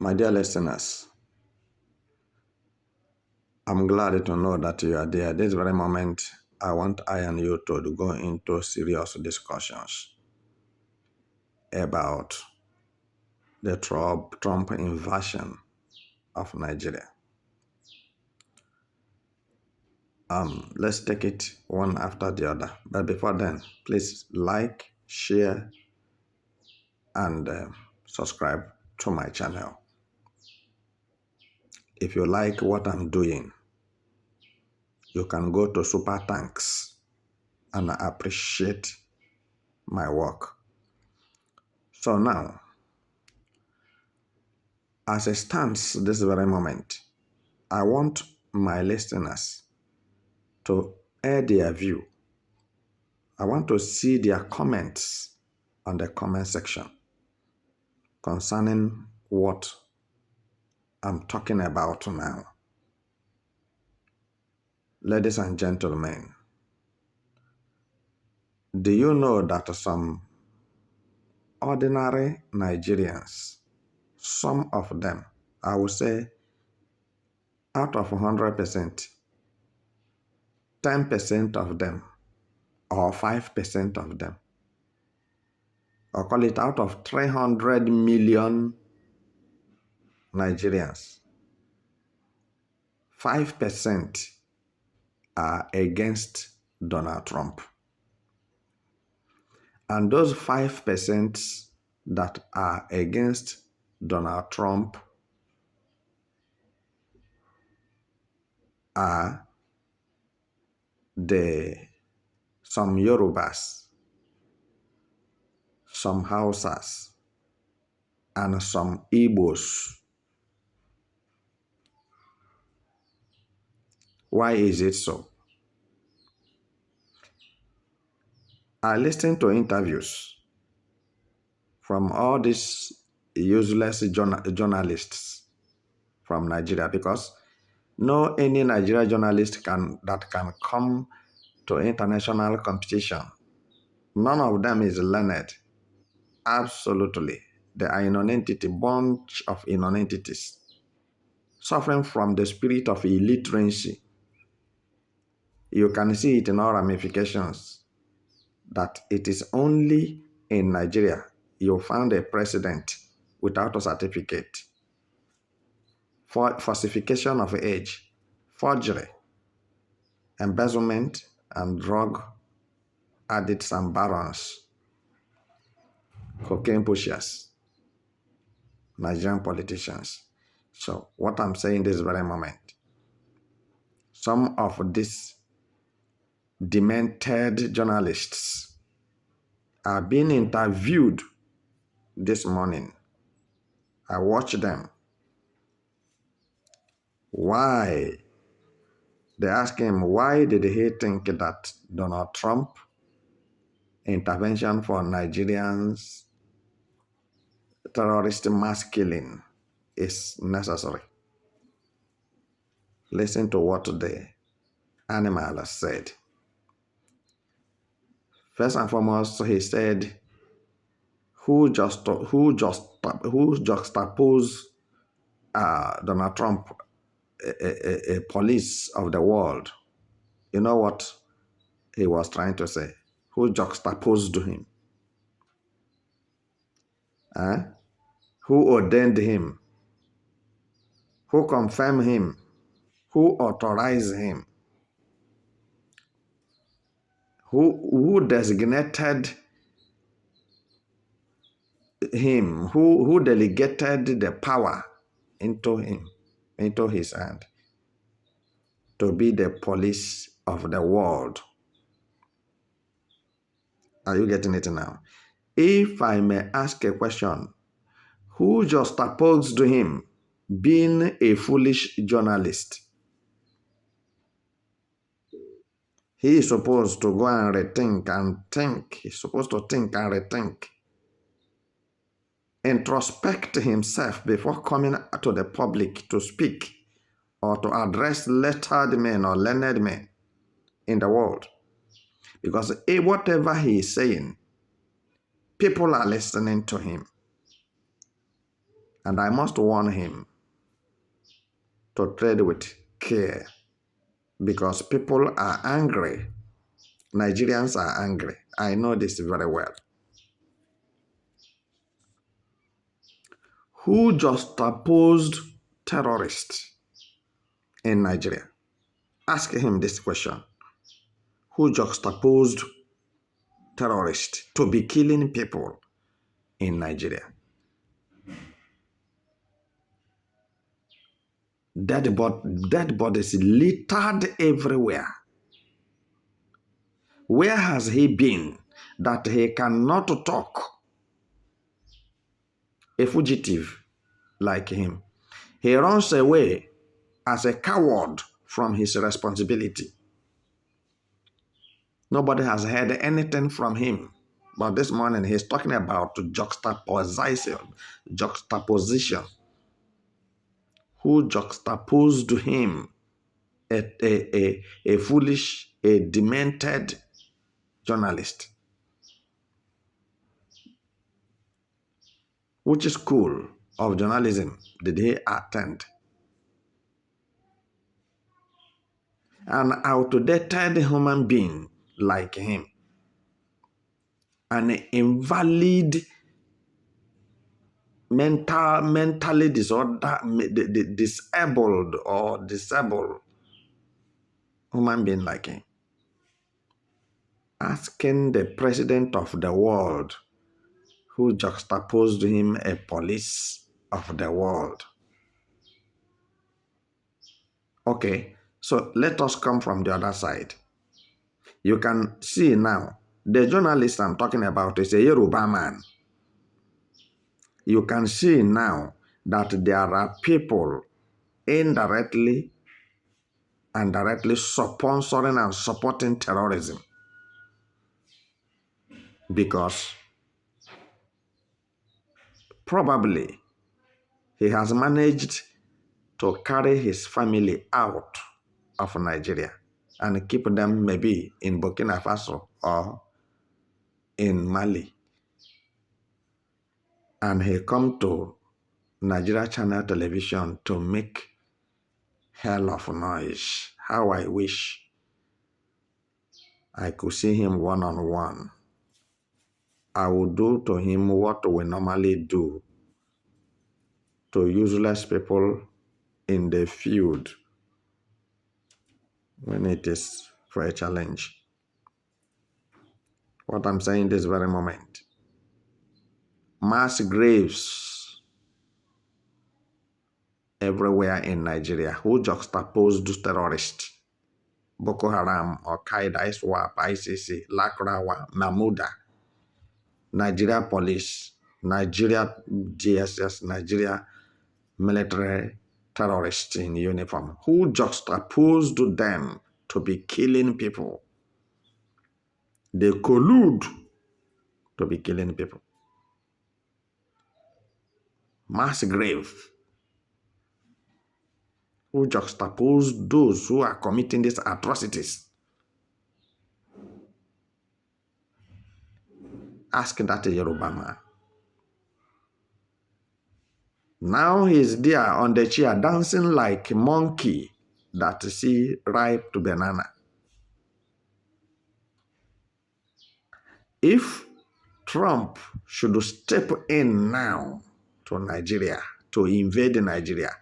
My dear listeners, I'm glad to know that you are there. This very moment, I and you to go into serious discussions about the Trump invasion of Nigeria. Let's take it one after the other. But before then, please like, share, and subscribe to my channel. If you like what I'm doing, you can go to Super Thanks and appreciate my work. So now, as it stands this very moment, I want my listeners to air their view. I want to see their comments on the comment section concerning what I'm talking about now. Ladies and gentlemen, do you know that some ordinary Nigerians, some of them, I would say out of 100%, 10% of them or 5% of them, or call it out of 300 million Nigerians, 5% are against Donald Trump. And those 5% that are against Donald Trump are some Yorubas, some Hausas, and some Igbos. Why is it so? I listened to interviews from all these useless journalists from Nigeria, because no any Nigerian journalist that can come to international competition. None of them is learned. Absolutely. They are a non-entity, bunch of non-entities, suffering from the spirit of illiteracy. You can see it in all ramifications that it is only in Nigeria you found a president without a certificate, for falsification of age, forgery, embezzlement, and drug addicts and barons, cocaine pushers, Nigerian politicians. So what I'm saying this very moment, some of these demented journalists are being interviewed this morning. I watched them. Why? They asked him, why did he think that Donald Trump intervention for Nigerians terrorist mass killing is necessary? Listen to what the animal said. First and foremost, he said, who juxtaposed Donald Trump, a police of the world? You know what he was trying to say? Who juxtaposed him? Who ordained him? Who confirmed him? Who authorized him? Who designated him? Who delegated the power into him, into his hand, to be the police of the world? Are you getting it now? If I may ask a question, who juxtaposed him being a foolish journalist? He is supposed to go and rethink and think. He's supposed to think and rethink. Introspect himself before coming to the public to speak or to address lettered men or learned men in the world. Because whatever he is saying, people are listening to him. And I must warn him to tread with care because people are angry. Nigerians are angry. I know this very well. Who juxtaposed terrorists in Nigeria? Ask him this question. Who juxtaposed terrorists to be killing people in Nigeria? Dead bodies littered everywhere. Where has he been that he cannot talk? A fugitive like him. He runs away as a coward from his responsibility. Nobody has heard anything from him. But this morning he's talking about juxtaposition. Who juxtaposed him? A foolish, a demented journalist. Which school of journalism did he attend? An outdated human being like him. An invalid, mentally disabled human being like him. Asking the president of the world who juxtaposed him a police of the world. Okay, so let us come from the other side. You can see now, the journalist I'm talking about is a Yoruba man. You can see now that there are people indirectly and directly sponsoring and supporting terrorism because probably he has managed to carry his family out of Nigeria and keep them maybe in Burkina Faso or in Mali. And he come to Nigeria Channel Television to make hell of noise. How I wish I could see him one-on-one. I would do to him what we normally do to useless people in the field when it is for a challenge. What I'm saying this very moment. Mass graves everywhere in Nigeria who juxtaposed terrorists. Boko Haram, Al-Qaeda, ISWAP, ICC, Lakrawa, Mahmuda, Nigeria Police, Nigeria DSS, Nigeria military terrorists in uniform, who juxtaposed them to be killing people. They collude to be killing people. Mass grave. Who juxtapose those who are committing these atrocities. Ask that Yoruba man. Now he's there on the chair dancing like a monkey that see ripe banana. If Trump should step in now to Nigeria, to invade Nigeria,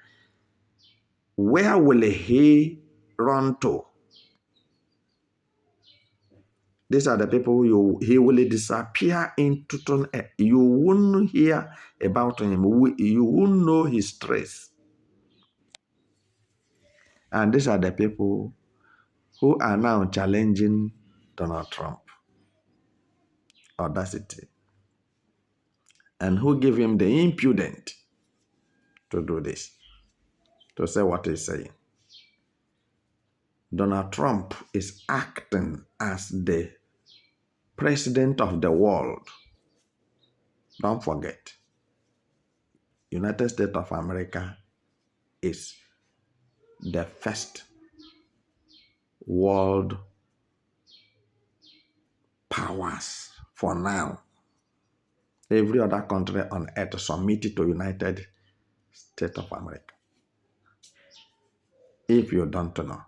where will he run to? These are the people he will disappear into thin air. You won't hear about him. You won't know his trace. And these are the people who are now challenging Donald Trump. Audacity. And who give him the impudence to do this, to say what he's saying. Donald Trump is acting as the president of the world. Don't forget, United States of America is the first world powers for now. Every other country on earth submitted to United States of America. If you don't know.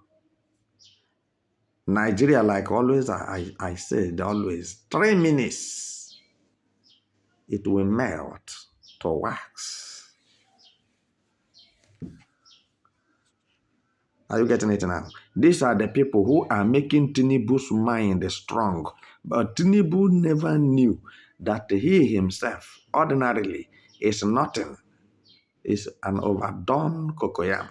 Nigeria, like always, I said always, 3 minutes, it will melt to wax. Are you getting it now? These are the people who are making Tinubu's mind strong. But Tinubu never knew that he himself, ordinarily, is nothing. Is an overdone cocoyam.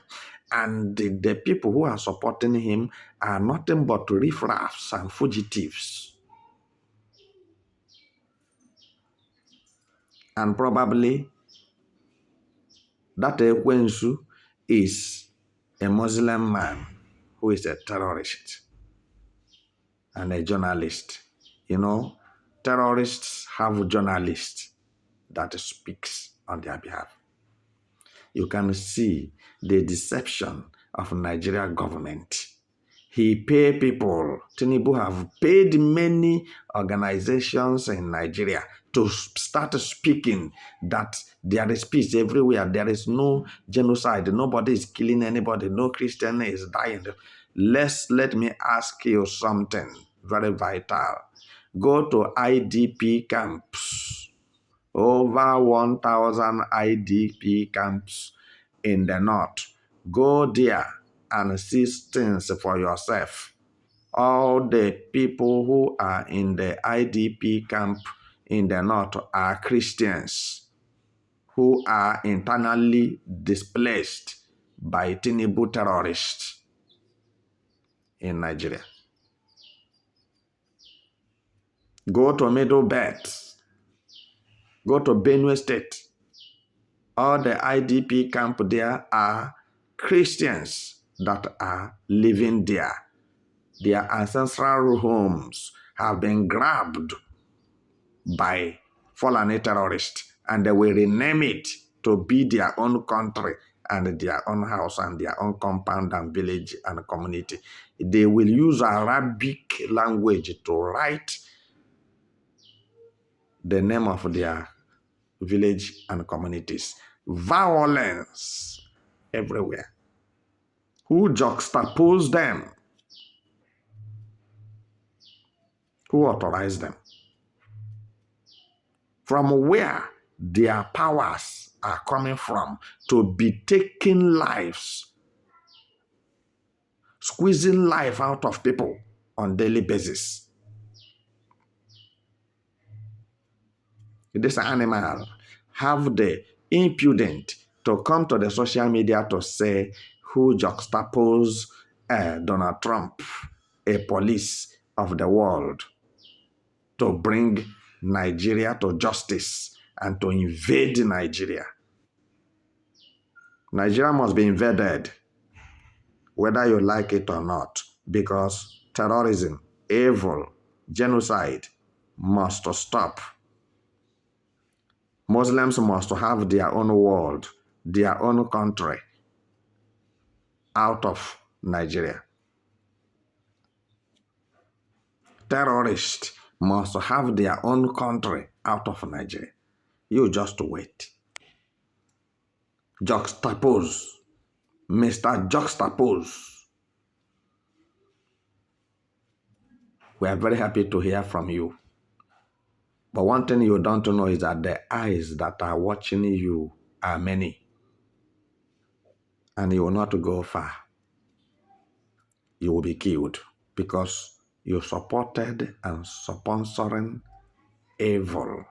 And the people who are supporting him are nothing but riffraffs and fugitives. And probably that Ekwensu is a Muslim man who is a terrorist and a journalist. You know, terrorists have journalists that speaks on their behalf. You can see the deception of Nigeria government. He pay people. Tinubu have paid many organizations in Nigeria to start speaking that there is peace everywhere. There is no genocide. Nobody is killing anybody. No Christian is dying. Let me ask you something very vital. Go to IDP camps. Over 1,000 IDP camps in the north. Go there and see things for yourself. All the people who are in the IDP camp in the north are Christians who are internally displaced by Tinubu terrorists in Nigeria. Go to Middle Belt. Go to Benue State. All the IDP camp there are Christians that are living there. Their ancestral homes have been grabbed by Fulani terrorists, and they will rename it to be their own country and their own house and their own compound and village and community. They will use Arabic language to write the name of their village and communities. Violence everywhere. Who juxtapose them? Who authorized them? From where their powers are coming from to be taking lives, squeezing life out of people on daily basis. This animal have the impudence to come to the social media to say who juxtapose Donald Trump, a police of the world, to bring Nigeria to justice and to invade Nigeria. Nigeria must be invaded, whether you like it or not, because terrorism, evil, genocide must stop. Muslims must have their own world, their own country out of Nigeria. Terrorists must have their own country out of Nigeria. You just wait. Juxtapose. Mr. Juxtapose. We are very happy to hear from you. But one thing you don't know is that the eyes that are watching you are many. And you will not go far. You will be killed because you supported and sponsoring evil.